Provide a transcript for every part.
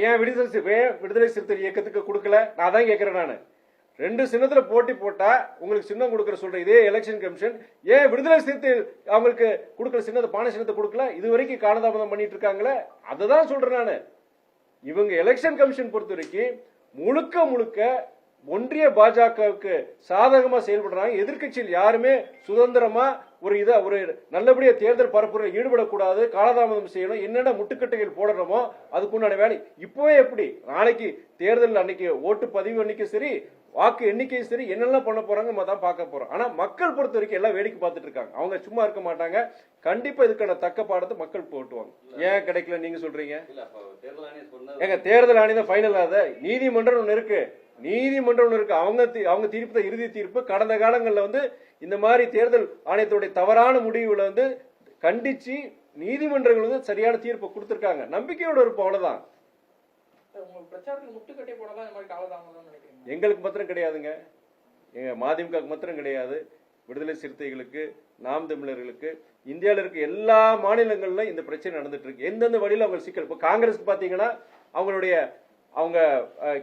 ஏன் விடுதலை சிறுத்தை இயக்கத்துக்கு கொடுக்கல? நான் தான் கேட்கிறேன். நான் 2 சின்னத்துல போட்டி போட்டா உங்களுக்கு சின்னம் கொடுக்கற சொல்ற இதே எலெக்ஷன் கமிஷன் ஏன் விடுதலை சிறுத்தை அவங்களுக்கு கொடுக்கற சின்னத்தை பானை சின்னத்தை கொடுக்கல? இது வரைக்கும் காலதாமதம் பண்ணிட்டு இருக்காங்களே, அதுதான் சொல்றேன் நானு. இவங்க எலெக்ஷன் கமிஷன் பொறுத்த வரைக்கும் முழுக்க முழுக்க ஒன்றிய பாஜகவுக்கு சாதகமா செயல்படுறாங்க. எதிர்கட்சியில் யாருமே சுதந்திரமா ஒரு நல்லபடியா தேர்தல் பரப்புரையில் ஈடுபடக்கூடாது, காலதாமதம் செய்யணும், என்னென்ன முட்டுக்கட்டைகள் போடணுமோ அதுக்குண்டான வேலை இப்பவே. எப்படி நாளைக்கு தேர்தல் அன்னைக்கு ஓட்டு பதிவு அன்னைக்கு சரி, வாக்கு எண்ணிக்கையும் சரி, என்னெல்லாம் பண்ண போறாங்க நம்ம தான் பார்க்க போறோம். ஆனா மக்கள் பொறுத்த வரைக்கும் எல்லாம் வேடிக்கை பார்த்துட்டு இருக்காங்க. அவங்க சும்மா இருக்க மாட்டாங்க. கண்டிப்பா இதுக்கான தக்க பாடத்தை மக்கள் போட்டுவாங்க. ஏன் கிடைக்கல நீங்க சொல்றீங்க? எங்க தேர்தல் ஆணையம் ஃபைனல் ஆகுது, நீதிமன்றம் ஒண்ணு இருக்கு. அவங்க தீர்ப்பு தான் இறுதி தீர்ப்பு. கடந்த காலங்கள்ல இந்த மாதிரி தேர்தல் ஆணையத்துடைய தவறான முடிவுகளை கண்டிச்சு நீதிமன்றங்கள் சரியான தீர்ப்பு கொடுத்திருக்காங்க. நம்பிக்கையோட இருப்போம், அவ்வளவுதான். எங்களுக்கு மாத்திரம் கிடையாதுங்க, எங்க மதிமுக மாத்திரம் கிடையாது. விடுதலை சிறுத்தைகளுக்கு, நாம் தமிழர்களுக்கு, இந்தியாவில் இருக்க எல்லா மாநிலங்களிலும் இந்த பிரச்சனை நடந்துட்டு இருக்கு. எந்தெந்த வழியில அவங்க சிக்கல். இப்போ காங்கிரஸ் பாத்தீங்கன்னா அவங்க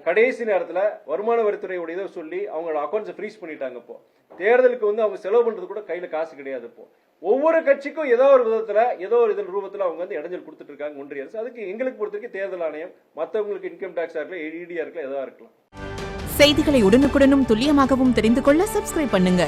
கடைசி நேரத்தில் வருமான வரித்துறையுடைய இதை சொல்லி அவங்களோட அக்கௌண்ட்ஸை ஃப்ரீஸ் பண்ணிட்டாங்க. இப்போ தேர்தலுக்கு அவங்க செலவு பண்றது கூட கையில காசு கிடையாது. இப்போ ஒவ்வொரு கட்சிக்கும் ஏதோ ஒரு விதத்துல ஏதோ ஒரு இதன் ரூபத்தில் அவங்க இடைஞ்சல் கொடுத்துட்டு இருக்காங்க ஒன்றிய அரசு. அதுக்கு எங்களுக்கு பொறுத்தவரைக்கும் தேர்தல் ஆணையம், மற்றவங்களுக்கு இன்கம் டாக்ஸா இருக்கலாம், EDயா இருக்கலாம், எதா இருக்கலாம். செய்திகளை உடனுக்குடனும் துல்லியமாகவும் தெரிந்து கொள்ள சப்ஸ்கிரைப் பண்ணுங்க.